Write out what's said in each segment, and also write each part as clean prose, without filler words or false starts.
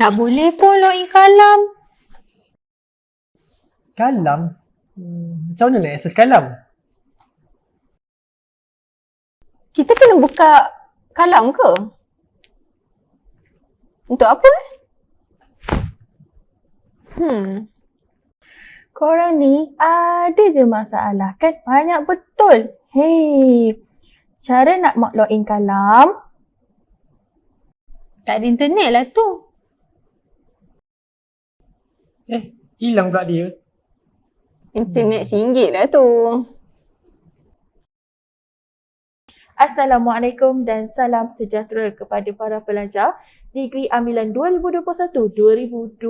Tak boleh pun login kalam. Kalam? Macam mana nak akses kalam? Kita kena buka kalam ke? Untuk apa? Korang ni ada je masalah kan? Banyak betul. Hei, cara nak login kalam. Tak ada internet lah tu. Hilang pula dia. Internet RM1 lah tu. Assalamualaikum dan salam sejahtera kepada para pelajar Degree Ambilan 2021-2022.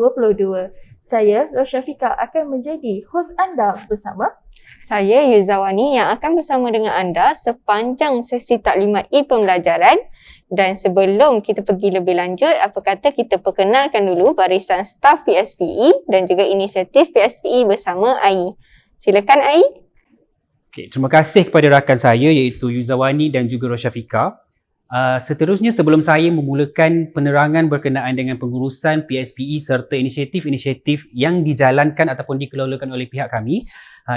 Saya Rosyafika akan menjadi hos anda bersama Saya Yuzawani yang akan bersama dengan anda sepanjang sesi Taklimat E-Pembelajaran. Dan sebelum kita pergi lebih lanjut, apa kata kita perkenalkan dulu barisan staf PSPE dan juga inisiatif PSPE bersama AI. Silakan AI. Okay, terima kasih kepada rakan saya iaitu Yuzawani dan juga Rosyafika. Seterusnya sebelum saya memulakan penerangan berkenaan dengan pengurusan PSPE serta inisiatif-inisiatif yang dijalankan ataupun dikelolakan oleh pihak kami,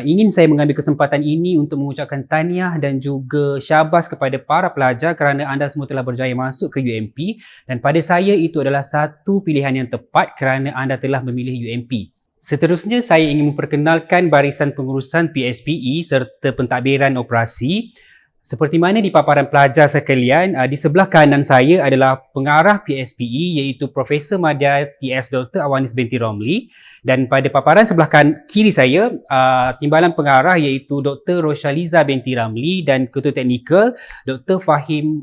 ingin saya mengambil kesempatan ini untuk mengucapkan tahniah dan juga syabas kepada para pelajar kerana anda semua telah berjaya masuk ke UMP dan pada saya itu adalah satu pilihan yang tepat kerana anda telah memilih UMP. Seterusnya saya ingin memperkenalkan barisan pengurusan PSPE serta pentadbiran operasi. Seperti mana di paparan pelajar sekalian, di sebelah kanan saya adalah pengarah PSPE iaitu Profesor Madya TS Dr. Awanis binti Romli dan pada paparan sebelah kiri saya, timbalan pengarah iaitu Dr. Rosyaliza binti Ramli dan Ketua Teknikal Dr.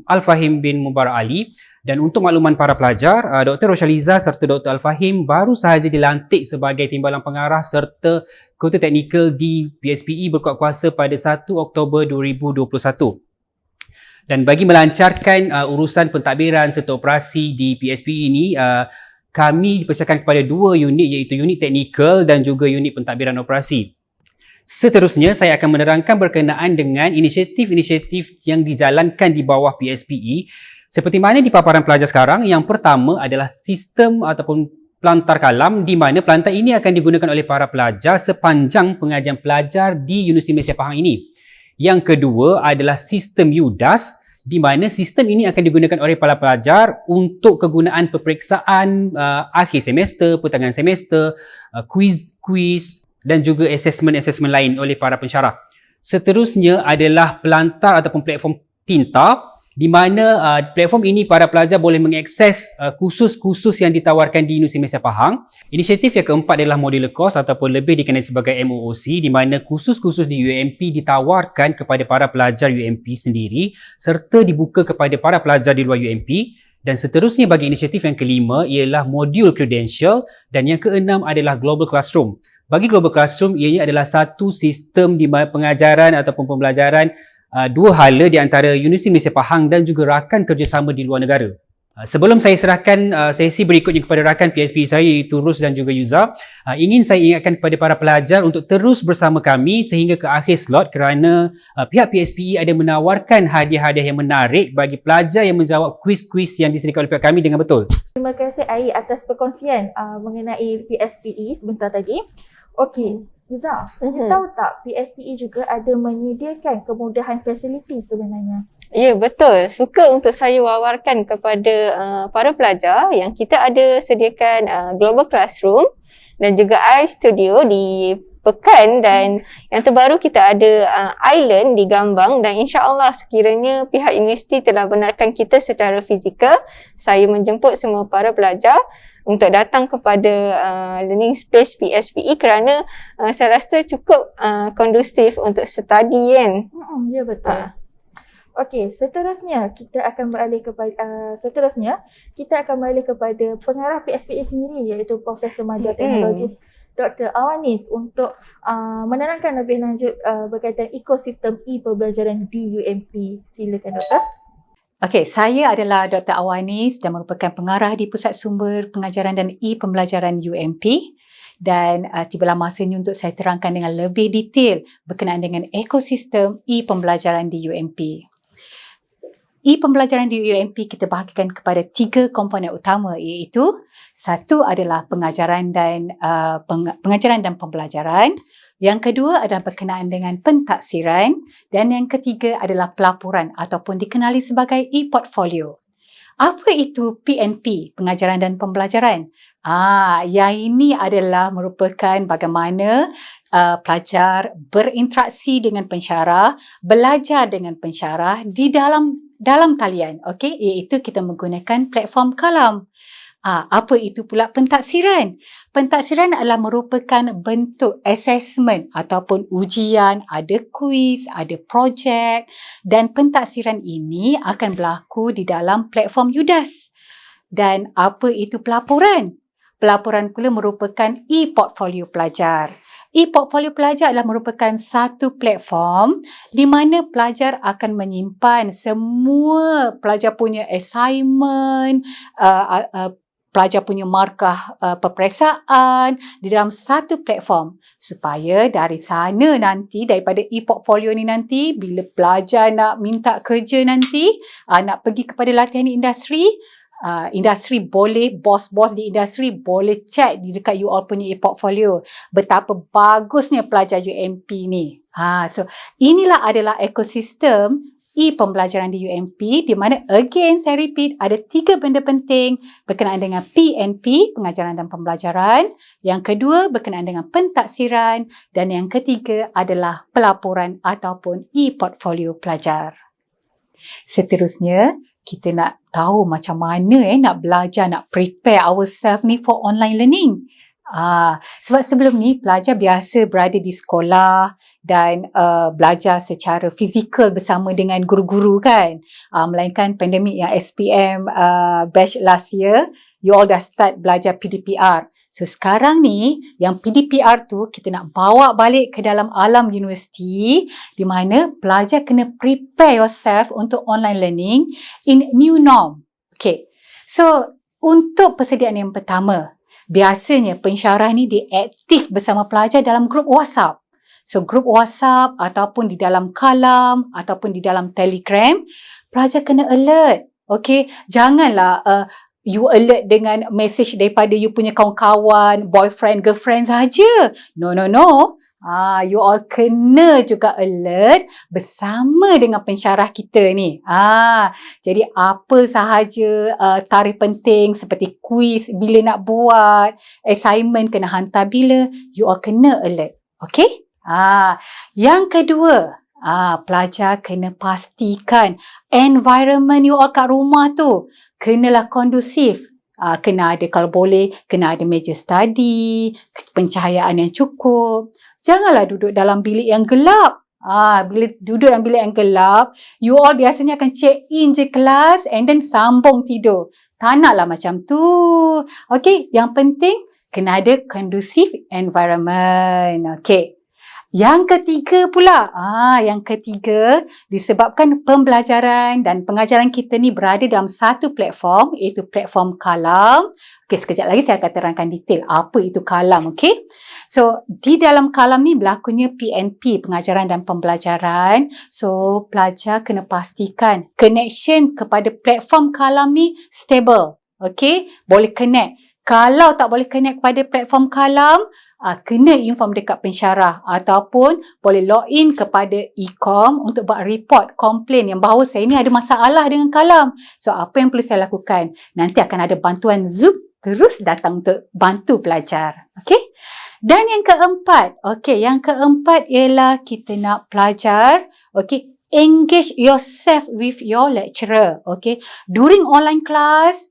Al-Fahim bin Mubarak Ali. Dan untuk makluman para pelajar, Dr. Rosyaliza serta Dr. Al-Fahim baru sahaja dilantik sebagai timbalan pengarah serta Ketua Teknikal di PSPE berkuat kuasa pada 1 Oktober 2021. Dan bagi melancarkan urusan pentadbiran serta operasi di PSPE ini, kami dipersiapkan kepada dua unit iaitu unit teknikal dan juga unit pentadbiran operasi. Seterusnya, saya akan menerangkan berkenaan dengan inisiatif-inisiatif yang dijalankan di bawah PSPE. Seperti mana di paparan pelajar sekarang, yang pertama adalah sistem ataupun pelantar kalam di mana pelantar ini akan digunakan oleh para pelajar sepanjang pengajian pelajar di Universiti Malaysia Pahang ini. Yang kedua adalah sistem UDAS di mana sistem ini akan digunakan oleh para pelajar untuk kegunaan peperiksaan akhir semester, pertengahan semester, kuis dan juga assessment lain oleh para pensyarah. Seterusnya adalah pelantar ataupun platform tinta di mana platform ini para pelajar boleh mengakses kursus-kursus yang ditawarkan di Universiti Malaysia Pahang. Inisiatif yang keempat adalah modular course ataupun lebih dikenali sebagai MOOC di mana kursus-kursus di UMP ditawarkan kepada para pelajar UMP sendiri serta dibuka kepada para pelajar di luar UMP. Dan seterusnya bagi inisiatif yang kelima ialah modul credential dan yang keenam adalah global classroom. Bagi global classroom, ianya adalah satu sistem di mana pengajaran ataupun pembelajaran dua hala di antara Universiti Malaysia Pahang dan juga rakan kerjasama di luar negara. Sebelum saya serahkan sesi berikutnya kepada rakan PSP saya iaitu Rus dan juga Yuza, ingin saya ingatkan kepada para pelajar untuk terus bersama kami sehingga ke akhir slot kerana pihak PSPE ada menawarkan hadiah-hadiah yang menarik bagi pelajar yang menjawab kuis-kuis yang disediakan oleh pihak kami dengan betul. Terima kasih Ai atas perkongsian mengenai PSPE sebentar tadi. Okey, Yuza, tahu tak PSPE juga ada menyediakan kemudahan fasiliti sebenarnya? Ya, betul. Suka untuk saya wawarkan kepada para pelajar yang kita ada sediakan Global Classroom dan juga iStudio di Pekan dan yang terbaru kita ada Island di Gambang dan insya-Allah sekiranya pihak universiti telah benarkan kita secara fizikal, saya menjemput semua para pelajar untuk datang kepada learning space PSPE kerana saya rasa cukup kondusif untuk study kan. Ya betul. Okey, seterusnya kita akan beralih kepada pengarah PSPE sendiri iaitu Profesor Madya Teknologis Dr. Awanis untuk menerangkan lebih lanjut berkaitan ekosistem e-pembelajaran di UMP. Silakan Doktor. Okey, saya adalah Dr. Awanis dan merupakan pengarah di Pusat Sumber Pengajaran dan E-Pembelajaran UMP. Dan tibalah masanya untuk saya terangkan dengan lebih detail berkenaan dengan ekosistem e-pembelajaran di UMP. E-pembelajaran di UMP kita bahagikan kepada 3 komponen utama, iaitu satu adalah pengajaran dan pembelajaran. Yang kedua adalah berkenaan dengan pentaksiran dan yang ketiga adalah pelaporan ataupun dikenali sebagai e-portfolio. Apa itu PNP, pengajaran dan pembelajaran? Yang ini adalah merupakan bagaimana pelajar berinteraksi dengan pensyarah, belajar dengan pensyarah di dalam talian, okey, iaitu kita menggunakan platform Kalam. Apa itu pula pentaksiran? Pentaksiran adalah merupakan bentuk assessment ataupun ujian, ada kuis, ada projek, dan pentaksiran ini akan berlaku di dalam platform UDAS. Dan apa itu pelaporan? Pelaporan pula merupakan e-portfolio pelajar. E-portfolio pelajar adalah merupakan satu platform di mana pelajar akan menyimpan semua pelajar punya assignment, pelajar punya markah peperiksaan di dalam satu platform supaya dari sana nanti, daripada e-portfolio ni nanti, bila pelajar nak minta kerja nanti, nak pergi kepada latihan industri, industri boleh, bos-bos di industri boleh check di dekat you all punya e-portfolio betapa bagusnya pelajar UMP ni. So inilah adalah ekosistem e-pembelajaran di UMP, di mana again saya repeat ada 3 benda penting berkenaan dengan PNP, pengajaran dan pembelajaran, yang kedua berkenaan dengan pentaksiran dan yang ketiga adalah pelaporan ataupun e-portfolio pelajar. Seterusnya, kita nak tahu macam mana nak belajar, nak prepare ourselves ni for online learning. Sebab sebelum ni pelajar biasa berada di sekolah dan belajar secara fizikal bersama dengan guru-guru kan. Melainkan pandemik yang SPM batch last year, you all dah start belajar PDPR. So sekarang ni yang PDPR tu kita nak bawa balik ke dalam alam universiti di mana pelajar kena prepare yourself untuk online learning in new norm. Okay. So untuk persediaan yang pertama, biasanya pensyarah ni dia aktif bersama pelajar dalam grup WhatsApp. So grup WhatsApp ataupun di dalam Kalam ataupun di dalam Telegram, pelajar kena alert. Okay, janganlah you alert dengan message daripada you punya kawan-kawan, boyfriend, girlfriend saja. No. You all kena juga alert bersama dengan pensyarah kita ni. Jadi apa sahaja tarikh penting seperti kuis bila nak buat, assignment kena hantar bila, you all kena alert. Okay? Yang kedua, pelajar kena pastikan environment you all kat rumah tu kenalah kondusif. Kena ada, kalau boleh, kena ada meja study, pencahayaan yang cukup. Janganlah duduk dalam bilik yang gelap. Bila duduk dalam bilik yang gelap, you all biasanya akan check in je kelas and then sambung tidur. Tak naklah macam tu. Okay, yang penting kena ada conducive environment. Okay. Yang ketiga pula, disebabkan pembelajaran dan pengajaran kita ni berada dalam satu platform, iaitu platform Kalam. Okey, sekejap lagi saya akan terangkan detail apa itu Kalam, okey? So, di dalam Kalam ni berlakunya PNP, pengajaran dan pembelajaran. So, pelajar kena pastikan connection kepada platform Kalam ni stable, okey? Boleh connect. Kalau tak boleh connect kepada platform Kalam, kena inform dekat pensyarah ataupun boleh login kepada e-com untuk buat report, komplain yang bahawa saya ni ada masalah dengan Kalam. So, apa yang perlu saya lakukan? Nanti akan ada bantuan Zoom terus datang untuk bantu pelajar. Okey? Dan yang keempat, ialah kita nak pelajar, engage yourself with your lecturer. Okay. During online class,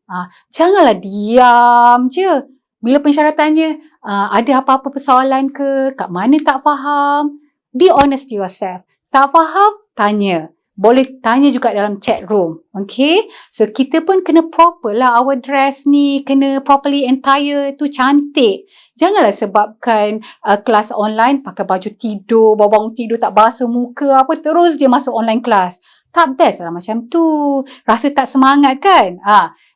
janganlah diam je. Bila pensyarah tanya, ada apa-apa persoalan ke? Kat mana tak faham? Be honest to yourself. Tak faham? Tanya. Boleh tanya juga dalam chat room. Okay. So, kita pun kena proper lah. Our dress ni kena properly entire tu cantik. Janganlah sebabkan kelas online pakai baju tidur, bangun tidur tak basuh muka apa, terus dia masuk online class. Tak best lah macam tu. Rasa tak semangat kan?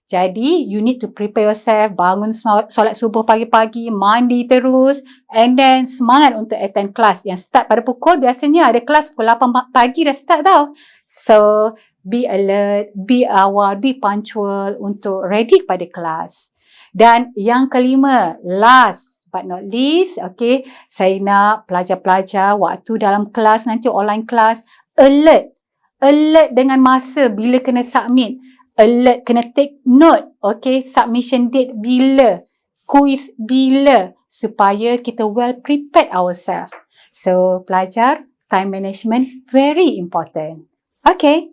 Jadi, you need to prepare yourself, bangun solat subuh pagi-pagi, mandi terus, and then semangat untuk attend kelas yang start pada pukul, biasanya ada kelas pukul 8 pagi dah start tau. So, be alert, be awal, be punctual untuk ready pada kelas. Dan yang kelima, last but not least, okay, saya nak pelajar-pelajar waktu dalam kelas nanti online kelas, alert dengan masa bila kena submit, alert kena take note, okay, submission date bila, quiz bila, supaya kita well prepared ourselves. So pelajar, time management very important. Okay,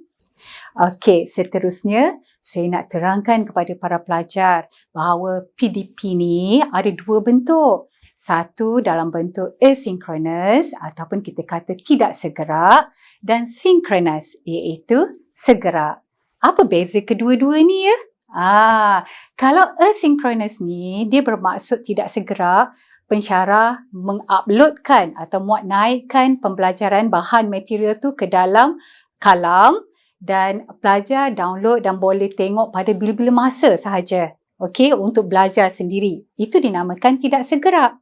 seterusnya saya nak terangkan kepada para pelajar bahawa PDP ni ada dua bentuk. Satu dalam bentuk asynchronous ataupun kita kata tidak segera, dan synchronous iaitu segera. Apa beza kedua-dua ni ya? Kalau asynchronous ni dia bermaksud tidak segera, pensyarah menguploadkan atau muat naikkan pembelajaran bahan material tu ke dalam kalam dan pelajar download dan boleh tengok pada bila-bila masa sahaja. Okey, untuk belajar sendiri. Itu dinamakan tidak segera.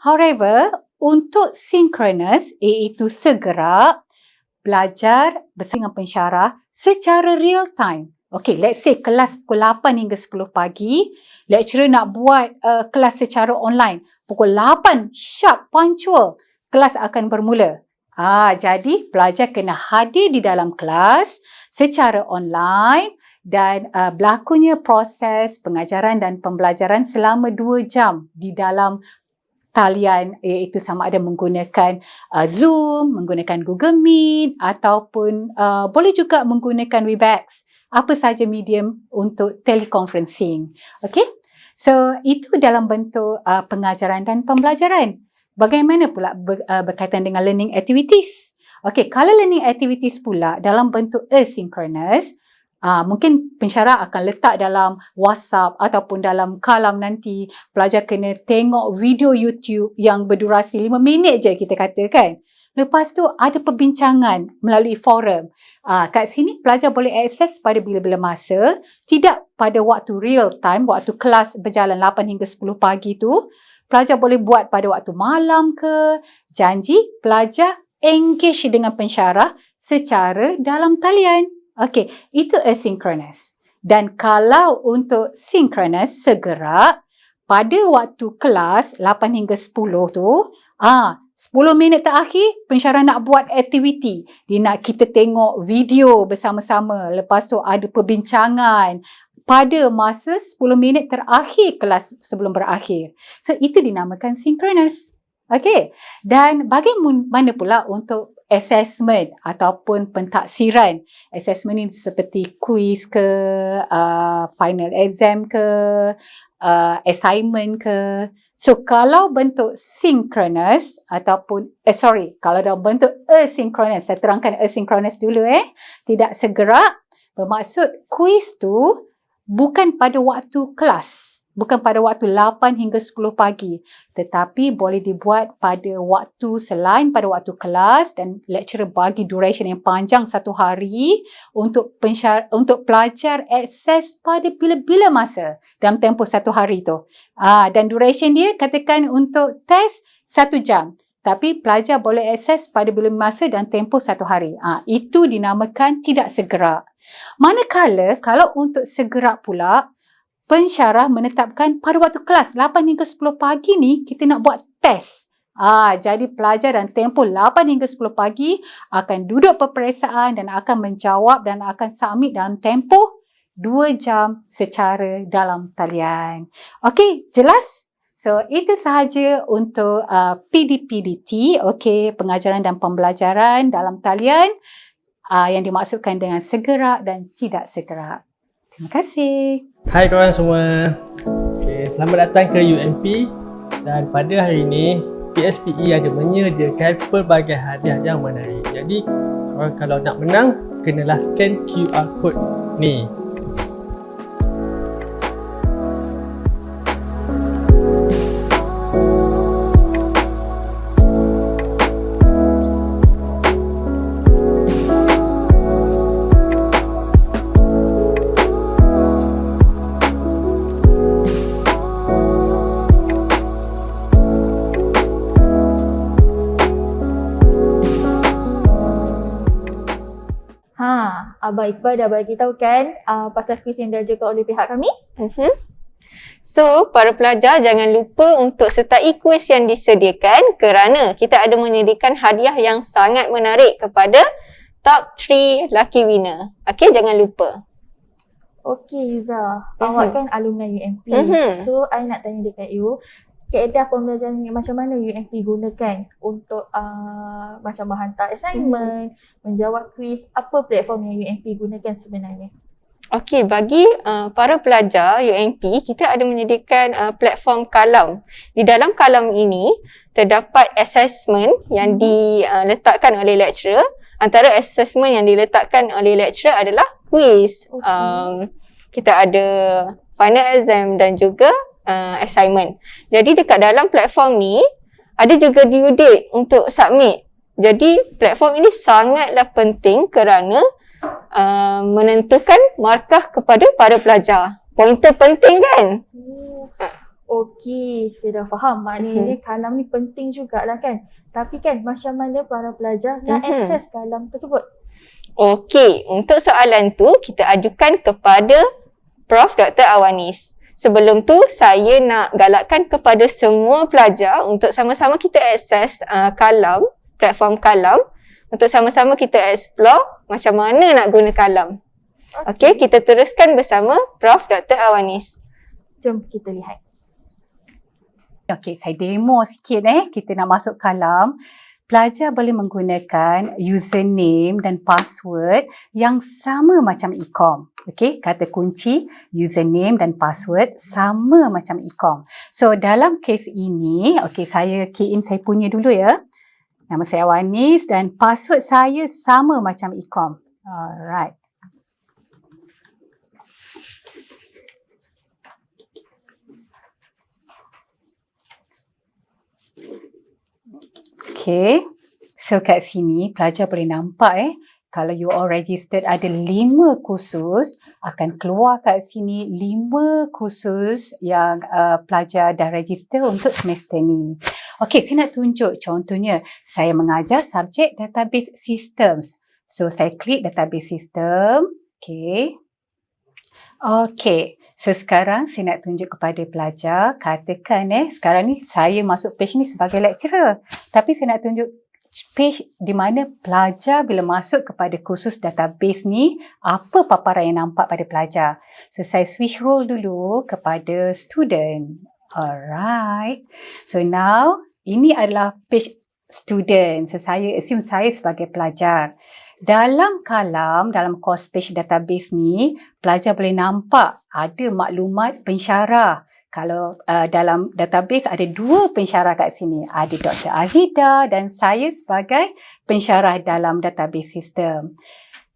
However, untuk synchronous iaitu segera, belajar bersama dengan pensyarah secara real time. Okey, let's say kelas pukul 8 hingga 10 pagi, lecturer nak buat kelas secara online. Pukul 8 sharp punctual, kelas akan bermula. Jadi pelajar kena hadir di dalam kelas secara online dan berlakunya proses pengajaran dan pembelajaran selama 2 jam di dalam talian, iaitu sama ada menggunakan Zoom, menggunakan Google Meet ataupun boleh juga menggunakan Webex. Apa saja medium untuk teleconferencing. Okay? So, itu dalam bentuk pengajaran dan pembelajaran. Bagaimana pula berkaitan dengan learning activities? Okay, kalau learning activities pula dalam bentuk asynchronous, mungkin pensyarah akan letak dalam WhatsApp ataupun dalam kalam nanti. Pelajar kena tengok video YouTube yang berdurasi 5 minit je kita katakan. Lepas tu ada perbincangan melalui forum. Kat sini pelajar boleh akses pada bila-bila masa, tidak pada waktu real time, waktu kelas berjalan 8 hingga 10 pagi tu. Pelajar boleh buat pada waktu malam ke. Janji pelajar engage dengan pensyarah secara dalam talian. Okey, itu asynchronous. Dan kalau untuk synchronous, segera, pada waktu kelas 8 hingga 10 tu, 10 minit terakhir, pensyarah nak buat aktiviti. Dia nak kita tengok video bersama-sama. Lepas tu ada perbincangan pada masa 10 minit terakhir kelas sebelum berakhir. So, itu dinamakan synchronous. Okey. Dan bagaimana pula untuk assessment ataupun pentaksiran? Assessment ni seperti quiz ke, final exam ke, assignment ke. So, kalau bentuk synchronous ataupun, kalau dalam bentuk asynchronous, saya terangkan asynchronous dulu tidak segera, bermaksud quiz tu bukan pada waktu kelas, bukan pada waktu 8 hingga 10 pagi, tetapi boleh dibuat pada waktu selain pada waktu kelas dan lecturer bagi duration yang panjang 1 hari untuk pelajar akses pada bila-bila masa dalam tempoh 1 hari tu. Dan duration dia katakan untuk test 1 jam. Tapi pelajar boleh akses pada bila masa dan tempoh 1 hari. Itu dinamakan tidak segera. Manakala kalau untuk segera pula, pensyarah menetapkan pada waktu kelas 8 hingga 10 pagi ni kita nak buat test. Jadi pelajar dan tempoh 8 hingga 10 pagi akan duduk peperiksaan dan akan menjawab dan akan submit dalam tempoh 2 jam secara dalam talian. Okey, jelas? So, itu sahaja untuk PDPDT, okey, pengajaran dan pembelajaran dalam talian yang dimaksudkan dengan segera dan tidak segera. Terima kasih. Hai korang semua. Okay, selamat datang ke UMP. Dan pada hari ini, PSPE ada menyediakan pelbagai hadiah yang menarik. Jadi, korang kalau nak menang, kenalah scan QR code ni. Ha, Abang Iqbal dah bagi tahu kan pasal kuis yang diajarkan oleh pihak kami. So, para pelajar jangan lupa untuk sertai kuis yang disediakan kerana kita ada menyediakan hadiah yang sangat menarik kepada top 3 lucky winner. Okey, jangan lupa. Okey Yuza, awak kan alumni UMP. So, I nak tanya dekat you, kaedah pembelajaran ni macam mana UMP gunakan untuk macam menghantar assignment, menjawab kuis, apa platform yang UMP gunakan sebenarnya? Okey, bagi para pelajar UMP, kita ada menyediakan platform Kalam. Di dalam Kalam ini, terdapat assessment yang diletakkan oleh lecturer. Antara assessment yang diletakkan oleh lecturer adalah quiz. Kita ada final exam dan juga assignment. Jadi dekat dalam platform ni, ada juga due date untuk submit. Jadi platform ini sangatlah penting kerana menentukan markah kepada para pelajar. Pointer penting kan? Okey, saya dah faham. Maknanya Kalam ni penting jugalah kan. Tapi kan macam mana para pelajar nak akses Kalam tersebut? Okey, untuk soalan tu kita ajukan kepada Prof. Dr. Awanis. Sebelum tu saya nak galakkan kepada semua pelajar untuk sama-sama kita akses Kalam, platform Kalam, untuk sama-sama kita explore macam mana nak guna Kalam. Okey, kita teruskan bersama Prof. Dr. Awanis. Jom kita lihat. Okey, saya demo sikit kita nak masuk Kalam. Pelajar boleh menggunakan username dan password yang sama macam e-com. Okey, kata kunci username dan password sama macam e-com. So dalam kes ini, okey saya key in saya punya dulu ya. Nama saya Awanis dan password saya sama macam e-com. Alright. Okay, so kat sini pelajar boleh nampak kalau you all registered ada 5 kursus, akan keluar kat sini 5 kursus yang pelajar dah register untuk semester ni. Okay, saya nak tunjuk contohnya saya mengajar subjek database systems. So saya klik database system. Okay. Okay. So sekarang saya nak tunjuk kepada pelajar, katakan sekarang ni saya masuk page ni sebagai lecturer. Tapi saya nak tunjuk page di mana pelajar bila masuk kepada kursus database ni, apa paparan yang nampak pada pelajar. So saya switch role dulu kepada student. Alright. So now ini adalah page student. So saya assume saya sebagai pelajar. Dalam Kalam, dalam course page database ni, pelajar boleh nampak ada maklumat pensyarah. Kalau dalam database ada 2 pensyarah kat sini. Ada Dr. Azida dan saya sebagai pensyarah dalam database system.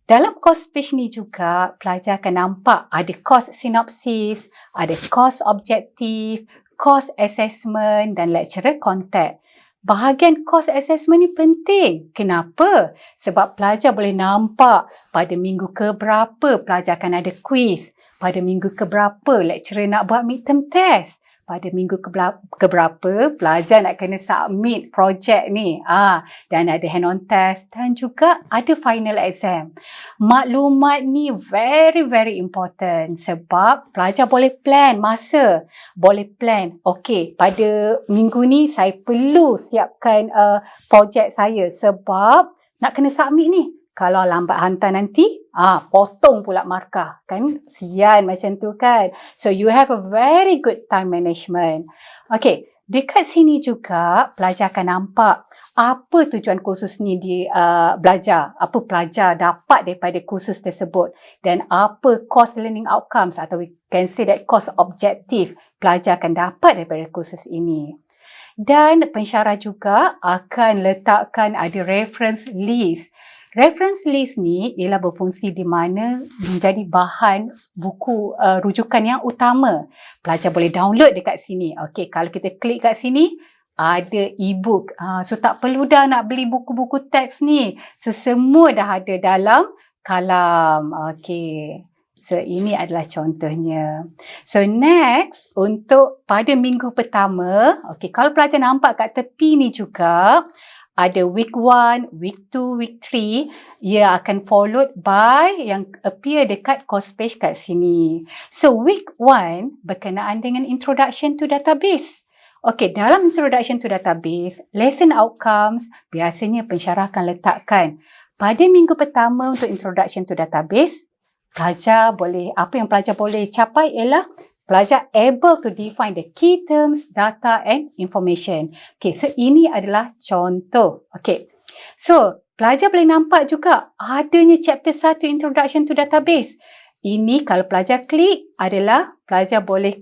Dalam course page ni juga, pelajar akan nampak ada course sinopsis, ada course objektif, course assessment dan lecturer contact. Bahagian course assessment ni penting. Kenapa? Sebab pelajar boleh nampak pada minggu keberapa pelajar akan ada quiz. Pada minggu keberapa lecturer nak buat midterm test. Pada minggu keberapa pelajar nak kena submit projek ni. Dan ada hand-on test dan juga ada final exam. Maklumat ni very important sebab pelajar boleh plan masa. Boleh plan, okey pada minggu ni saya perlu siapkan projek saya sebab nak kena submit ni. Kalau lambat hantar nanti, potong pula markah. Kan sian macam tu kan. So you have a very good time management. Okay, dekat sini juga pelajar akan nampak apa tujuan kursus ni belajar. Apa pelajar dapat daripada kursus tersebut. Dan apa course learning outcomes atau we can say that course objective pelajar akan dapat daripada kursus ini. Dan pensyarah juga akan letakkan ada reference list. Reference list ni ialah berfungsi di mana menjadi bahan buku rujukan yang utama. Pelajar boleh download dekat sini. Okey, kalau kita klik kat sini, ada e-book. So tak perlu dah nak beli buku-buku teks ni. So semua dah ada dalam Kalam. Okey. So ini adalah contohnya. So next, untuk pada minggu pertama, okey, kalau pelajar nampak kat tepi ni juga, ada week 1, week 2, week 3. Ia akan followed by yang appear dekat course page kat sini. So week 1 berkenaan dengan introduction to database. Okey, dalam introduction to database, lesson outcomes biasanya pensyarah akan letakkan pada minggu pertama untuk introduction to database. Apa yang pelajar boleh capai ialah pelajar able to define the key terms, data and information. Okay, so ini adalah contoh. Okay, so pelajar boleh nampak juga adanya chapter 1 introduction to database. Ini kalau pelajar klik adalah pelajar boleh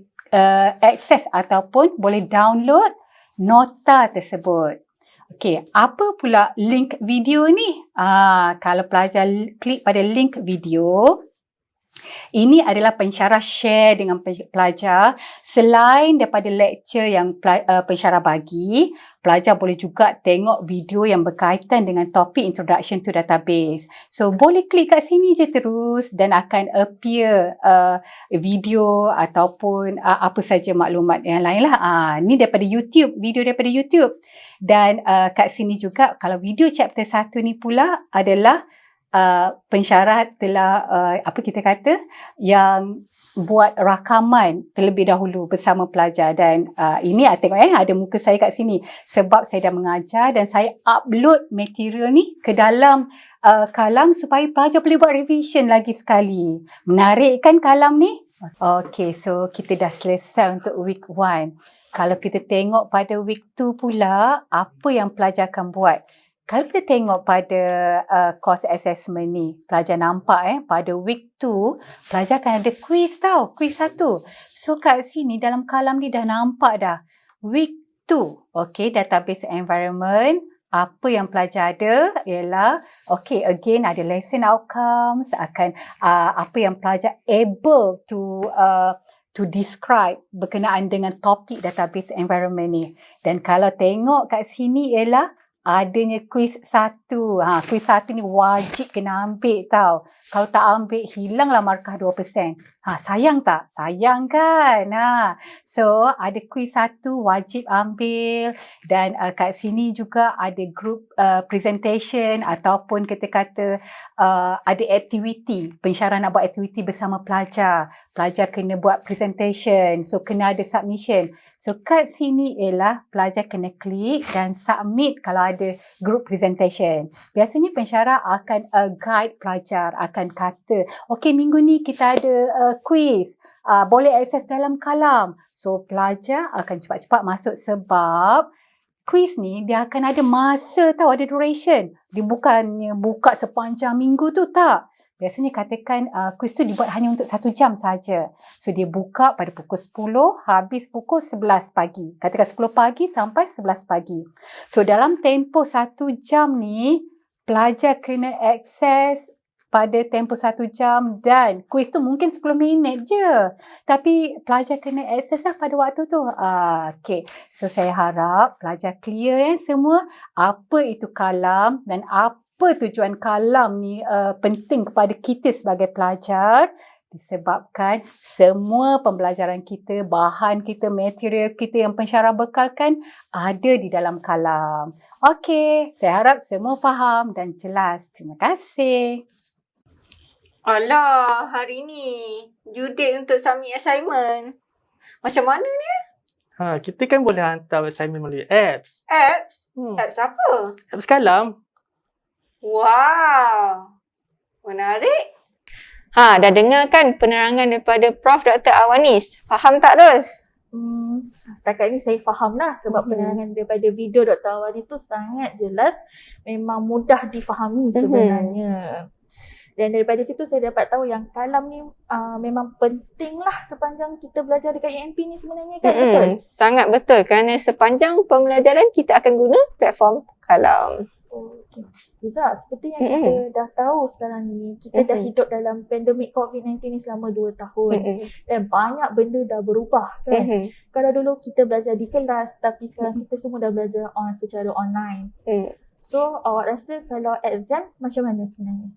akses ataupun boleh download nota tersebut. Okay, apa pula link video ni? Kalau pelajar klik pada link video, ini adalah pensyarah share dengan pelajar. Selain daripada lecture yang pensyarah bagi, pelajar boleh juga tengok video yang berkaitan dengan topik introduction to database. So boleh klik kat sini je terus dan akan appear video ataupun apa saja maklumat yang lain lah. Ni daripada YouTube, video daripada YouTube. Dan kat sini juga kalau video chapter 1 ni pula adalah pensyarah telah yang buat rakaman terlebih dahulu bersama pelajar dan ini tengok ada muka saya kat sini sebab saya dah mengajar dan saya upload material ni ke dalam kalam supaya pelajar boleh buat revision lagi sekali. Menarik kan kalam ni? Okay, so kita dah selesai untuk week 1. Kalau kita tengok pada week 2 pula, apa yang pelajar akan buat? Kalau kita tengok pada course assessment ni, pelajar nampak pada week 2, pelajar akan ada quiz tau, quiz 1. So kat sini dalam kalam ni dah nampak dah. Week 2, okay, database environment, apa yang pelajar ada ialah, okay, again ada lesson outcomes, akan apa yang pelajar able to describe berkenaan dengan topik database environment ni. Dan kalau tengok kat sini ialah adanya quiz 1. Quiz 1 ni wajib kena ambil tau. Kalau tak ambil, hilanglah markah 2%. Sayang tak? Sayang kan? So, ada quiz 1 wajib ambil. Dan kat sini juga ada group presentation ataupun kita kata ada aktiviti. Pensyarah nak buat aktiviti bersama pelajar. Pelajar kena buat presentation. So, kena ada submission. So kat sini ialah pelajar kena klik dan submit kalau ada group presentation. Biasanya pensyarah akan guide pelajar, akan kata, okay, minggu ni kita ada quiz, boleh akses dalam kalam. So pelajar akan cepat-cepat masuk sebab quiz ni dia akan ada masa tau, ada duration. Dia bukannya buka sepanjang minggu tu, tak. Biasanya katakan kuis tu dibuat hanya untuk 1 jam saja. So dia buka pada pukul 10, habis pukul 11 pagi. Katakan 10 pagi sampai 11 pagi. So dalam tempoh 1 jam ni, pelajar kena akses pada tempoh 1 jam dan kuis tu mungkin 10 minit je. Tapi pelajar kena akses lah pada waktu tu. Okay. So saya harap pelajar clear semua apa itu kalam dan apa tujuan kalam ni penting kepada kita sebagai pelajar disebabkan semua pembelajaran kita, bahan kita, material kita yang pensyarah bekalkan ada di dalam kalam. Okey, saya harap semua faham dan jelas. Terima kasih. Alah, hari ni due date untuk submit assignment. Macam mana ni? Kita kan boleh hantar assignment melalui apps. Apps? Apps apa? Apps kalam. Wow, menarik. Dah dengar kan penerangan daripada Prof. Dr. Awanis? Faham tak, Ros? Setakat ni saya faham lah sebab penerangan daripada video Dr. Awanis tu sangat jelas. Memang mudah difahami sebenarnya. Dan daripada situ saya dapat tahu yang kalam ni memang penting lah sepanjang kita belajar dekat UMP ni sebenarnya kan, betul? Sangat betul kerana sepanjang pembelajaran kita akan guna platform kalam. Okay. Liza, seperti yang kita dah tahu sekarang ni, kita dah hidup dalam pandemik COVID-19 ni selama 2 tahun dan banyak benda dah berubah kan. Kalau dulu kita belajar di kelas tapi sekarang kita semua dah belajar secara online. So, awak rasa kalau exam macam mana sebenarnya?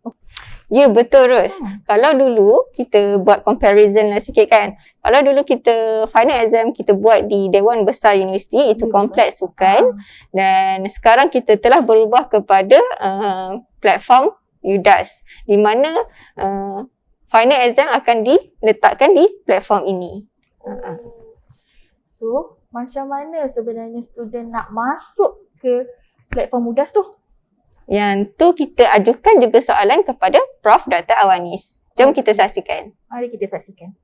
Ya, betul Ros. Kalau dulu kita buat comparison lah sikit kan. Kalau dulu kita final exam kita buat di Dewan Besar Universiti, itu kompleks sukan. Dan sekarang kita telah berubah kepada platform UDAS, di mana final exam akan diletakkan di platform ini. So, macam mana sebenarnya student nak masuk ke platform UDAS tu? Yang tu kita ajukan juga soalan kepada Prof. Dr. Awanis. Jom kita saksikan. Mari kita saksikan.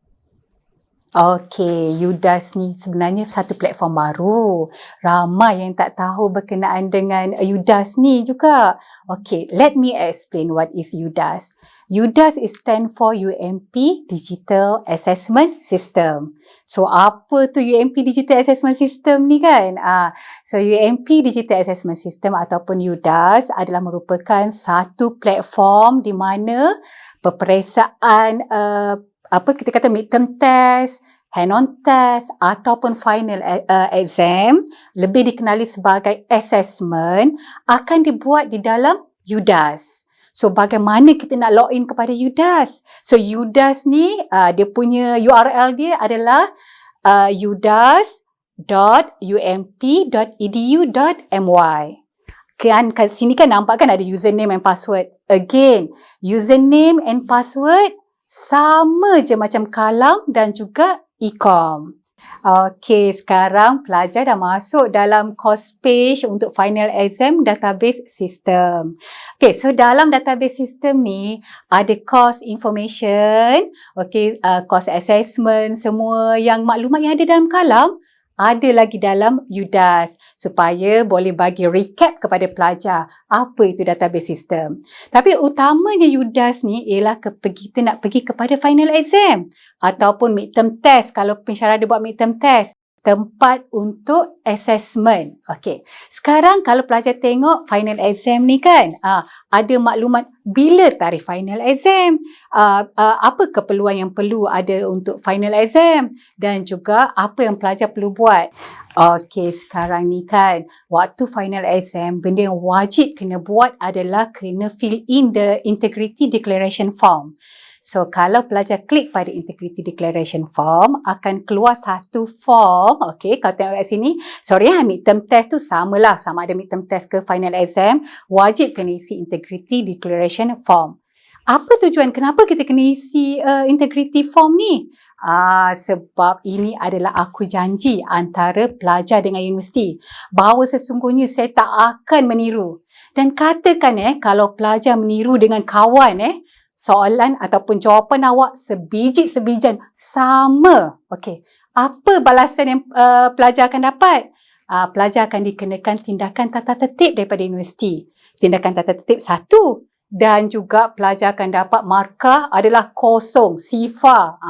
Okey, UDAS ni sebenarnya satu platform baru. Ramai yang tak tahu berkenaan dengan UDAS ni juga. Okey, let me explain what is UDAS. UDAS is stand for UMP Digital Assessment System. So, apa tu UMP Digital Assessment System ni kan? So, UMP Digital Assessment System ataupun UDAS adalah merupakan satu platform di mana peperiksaan kita kata midterm test, hand-on test ataupun final exam, lebih dikenali sebagai assessment, akan dibuat di dalam UDAS. So, bagaimana kita nak login kepada UDAS? So, UDAS ni, dia punya URL dia adalah udas.ump.edu.my. Kan kat sini kan nampak kan ada username and password. Again, username and password sama je macam Kalam dan juga Ecom. Okey, sekarang pelajar dah masuk dalam course page untuk final exam database system. Okey, so dalam database system ni ada course information, okey, course assessment, semua yang maklumat yang ada dalam Kalam ada lagi dalam UDAS supaya boleh bagi recap kepada pelajar apa itu database system. Tapi utamanya UDAS ni ialah kita nak pergi kepada final exam ataupun midterm test kalau pensyarah dia buat midterm test. Tempat untuk assessment. Okey. Sekarang kalau pelajar tengok final exam ni kan, ada maklumat bila tarikh final exam, apa keperluan yang perlu ada untuk final exam dan juga apa yang pelajar perlu buat. Okey, sekarang ni kan, waktu final exam, benda yang wajib kena buat adalah kena fill in the integrity declaration form. So, kalau pelajar klik pada Integrity Declaration Form, akan keluar satu form. Okay, kalau tengok kat sini, sorry midterm test tu samalah. Sama ada midterm test ke final exam, wajib kena isi Integrity Declaration Form. Apa tujuan? Kenapa kita kena isi Integrity Form ni? Sebab ini adalah aku janji antara pelajar dengan universiti bahawa sesungguhnya saya tak akan meniru. Dan katakan kalau pelajar meniru dengan kawan soalan ataupun jawapan awak sebiji-sebijan sama. Okey. Apa balasan yang pelajar akan dapat? Pelajar akan dikenakan tindakan tata tertib daripada universiti. Tindakan tata tertib 1. Dan juga pelajar akan dapat markah adalah kosong, sifar.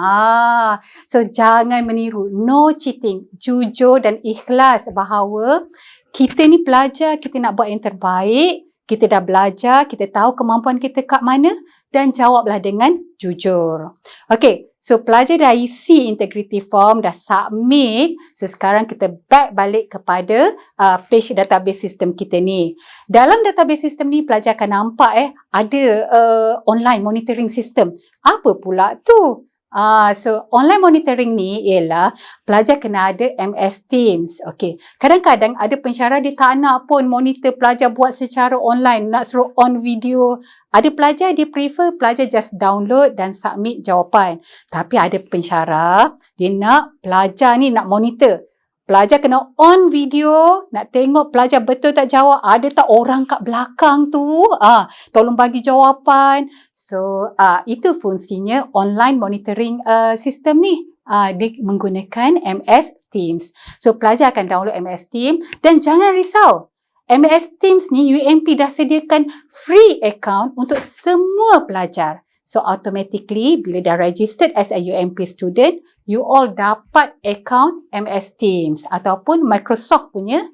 So jangan meniru. No cheating. Jujur dan ikhlas bahawa kita ni pelajar, kita nak buat yang terbaik. Kita dah belajar, kita tahu kemampuan kita kat mana dan jawablah dengan jujur. Okey, so pelajar dah isi integrity form, dah submit. So sekarang kita back balik kepada page database system kita ni. Dalam database system ni pelajar akan nampak ada online monitoring system. Apa pula tu? So online monitoring ni ialah pelajar kena ada MS Teams. Okey. Kadang-kadang ada pensyarah dia tak nak pun monitor pelajar buat secara online, nak suruh on video. Ada pelajar dia prefer pelajar just download dan submit jawapan. Tapi ada pensyarah dia nak pelajar ni nak monitor. Pelajar kena on video, nak tengok pelajar betul tak jawab. Ada tak orang kat belakang tu? Tolong bagi jawapan. So, itu fungsinya online monitoring system ni. Dia menggunakan MS Teams. So, pelajar akan download MS Teams dan jangan risau. MS Teams ni UMP dah sediakan free account untuk semua pelajar. So automatically bila dah registered as a UMP student, you all dapat account MS Teams ataupun Microsoft punya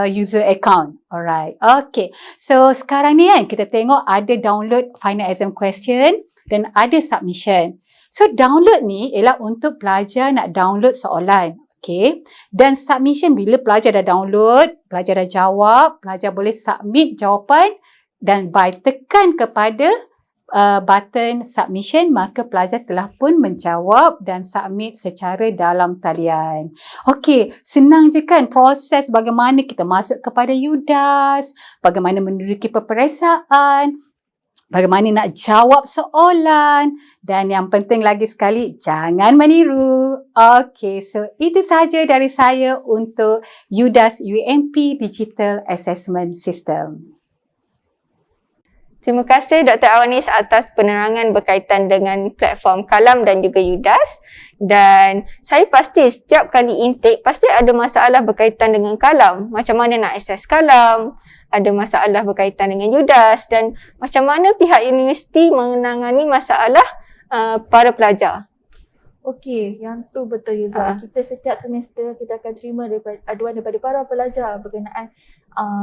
user account. Alright. Okay. So sekarang ni kan kita tengok ada download final exam question dan ada submission. So download ni ialah untuk pelajar nak download soalan. Okay. Dan submission bila pelajar dah download, pelajar dah jawab, pelajar boleh submit jawapan dan by tekan kepada button submission, maka pelajar telah pun menjawab dan submit secara dalam talian. Okey, senang je kan proses bagaimana kita masuk kepada UDAS, bagaimana menduduki peperiksaan, bagaimana nak jawab soalan, dan yang penting lagi sekali, jangan meniru. Okey, so itu sahaja dari saya untuk UDAS UMP Digital Assessment System. Terima kasih Dr. Awanis atas penerangan berkaitan dengan platform Kalam dan juga UDAS. Dan saya pasti setiap kali intake pasti ada masalah berkaitan dengan Kalam. Macam mana nak akses Kalam, ada masalah berkaitan dengan UDAS dan macam mana pihak universiti menangani masalah para pelajar. Okey, yang tu betul Yuza. Kita setiap semester kita akan terima aduan daripada para pelajar berkenaan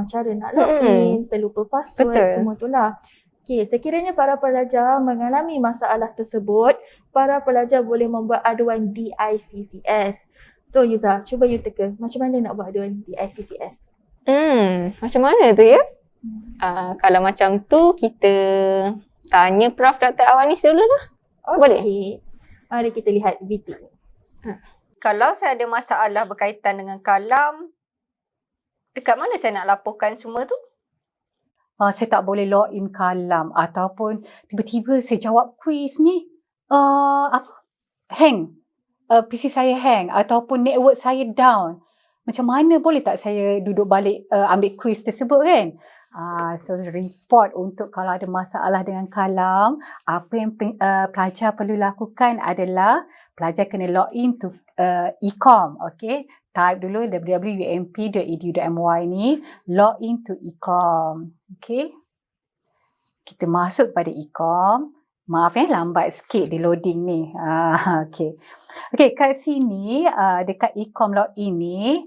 cara nak login, terlupa password, semua tu lah. Okey, sekiranya para pelajar mengalami masalah tersebut, para pelajar boleh membuat aduan di ICCS. So Yuza, cuba you teka macam mana nak buat aduan di ICCS? Macam mana tu ya? Kalau macam tu kita tanya Prof. Dr. Awanis dulu lah. Boleh? Okey, mari kita lihat VT. Kalau saya ada masalah berkaitan dengan Kalam, dekat mana saya nak laporkan semua tu? Saya tak boleh login Kalam ataupun tiba-tiba saya jawab kuis ni hang. PC saya hang ataupun network saya down. Macam mana boleh tak saya duduk balik ambil kuis tersebut kan? So report untuk kalau ada masalah dengan Kalam, apa yang pelajar perlu lakukan adalah pelajar kena login to Ecom, okay? Type dulu www.ump.edu.my ni, login to Ecom, okay? Kita masuk pada Ecom. Maaf lambat sikit di loading ni. Okay. Okay, kat sini dekat Ecom login ni,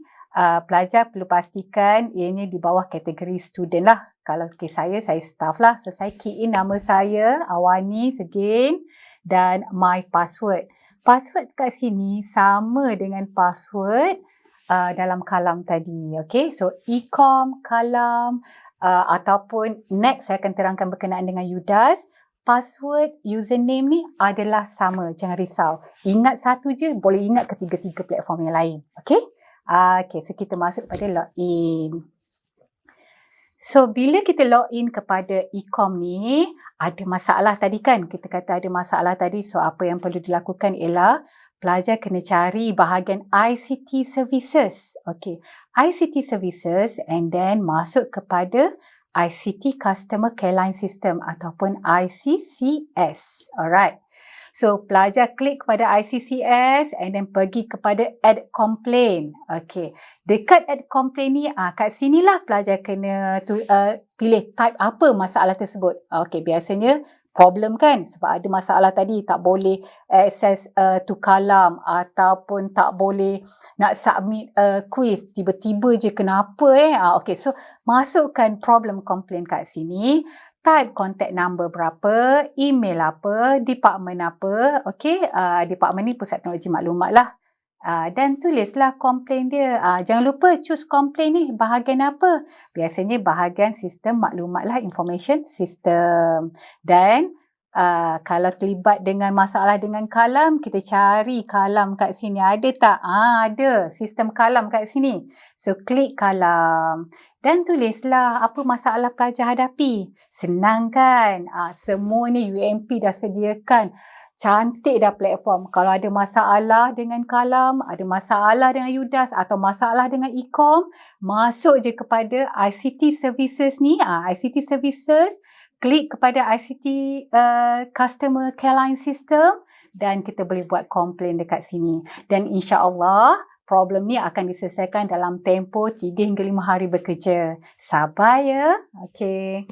pelajar perlu pastikan ianya di bawah kategori student lah. Kalau saya staff lah. So saya key in nama saya, Awanis again, dan my password. Password kat sini sama dengan password dalam Kalam tadi. Okay, so Ecom, Kalam, ataupun next saya akan terangkan berkenaan dengan UDAS. Password, username ni adalah sama. Jangan risau. Ingat satu je, boleh ingat ketiga-tiga platform yang lain. Okay? Okay, so kita masuk pada login. So, bila kita login kepada Ecom ni, ada masalah tadi kan? Kita kata ada masalah tadi. So, apa yang perlu dilakukan ialah pelajar kena cari bahagian ICT Services. Okay, ICT Services and then masuk kepada ICT Customer Care Line System ataupun ICCS. Alright. So, pelajar klik kepada ICCS and then pergi kepada Add Complaint. Okay. Dekat Add Complaint ni, kat sinilah pelajar kena pilih type apa masalah tersebut. Okay, biasanya problem kan? Sebab ada masalah tadi, tak boleh access to Kalam ataupun tak boleh nak submit quiz. Tiba-tiba je kenapa Okay, so masukkan problem complaint kat sini. Type contact number berapa, email apa, department apa. Okay, department ni Pusat Teknologi Maklumat lah. Dan tulislah komplain dia. Jangan lupa choose komplain ni bahagian apa. Biasanya bahagian sistem maklumat lah, information system. Dan kalau terlibat dengan masalah dengan Kalam, kita cari Kalam kat sini. Ada tak? Ada sistem Kalam kat sini. So klik Kalam. Dan tulislah apa masalah pelajar hadapi. Senang kan? Semua ni UMP dah sediakan. Cantik dah platform. Kalau ada masalah dengan Kalam, ada masalah dengan UDAS atau masalah dengan Ecom, masuk je kepada ICT Services ni. ICT Services, klik kepada ICT Customer Care Line System dan kita boleh buat komplain dekat sini. Dan insya-Allah problem ni akan diselesaikan dalam tempoh 3 hingga 5 hari bekerja. Sabar ya. Okey.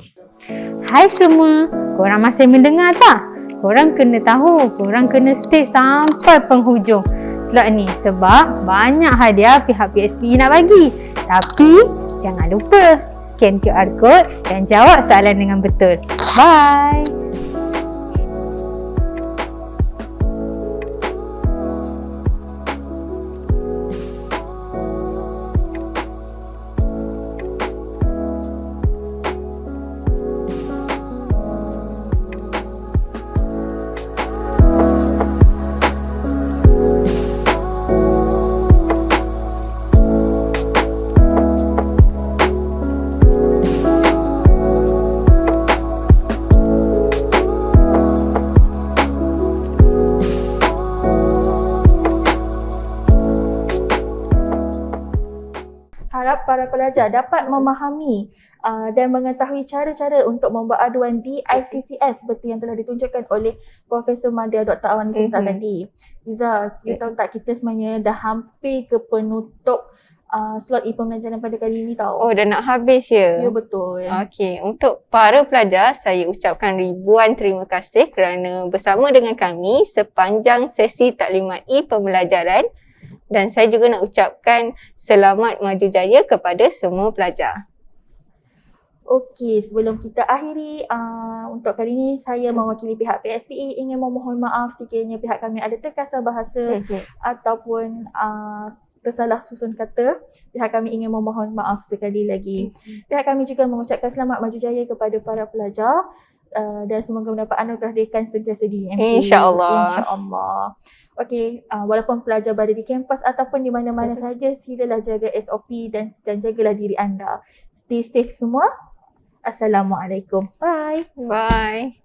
Hai semua. Korang masih mendengar tak? Korang kena tahu, korang kena stay sampai penghujung slot ni sebab banyak hadiah pihak PSPE nak bagi. Tapi jangan lupa scan QR code dan jawab soalan dengan betul. Bye. para pelajar dapat memahami dan mengetahui cara-cara untuk membuat aduan di ICCS seperti yang telah ditunjukkan oleh Profesor Madya Dr. Awanis tadi. Iza, you tahu tak, kita sebenarnya dah hampir ke penutup slot e-pembelajaran pada kali ini tau. Oh, dah nak habis ya? Ya, betul. Okey, untuk para pelajar, saya ucapkan ribuan terima kasih kerana bersama dengan kami sepanjang sesi taklimat e-pembelajaran, dan saya juga nak ucapkan selamat maju jaya kepada semua pelajar. Okey, sebelum kita akhiri untuk kali ini, saya mewakili pihak PSPE ingin memohon maaf sekiranya pihak kami ada terkasar bahasa ataupun tersalah susun kata. Pihak kami ingin memohon maaf sekali lagi. Pihak kami juga mengucapkan selamat maju jaya kepada para pelajar dan semoga mendapat anugerah dekan sentiasa di UMP. InsyaAllah. InsyaAllah. Okey, walaupun pelajar berada di kampus ataupun di mana-mana sahaja, silalah jaga SOP dan jagalah diri anda. Stay safe semua. Assalamualaikum. Bye. Bye.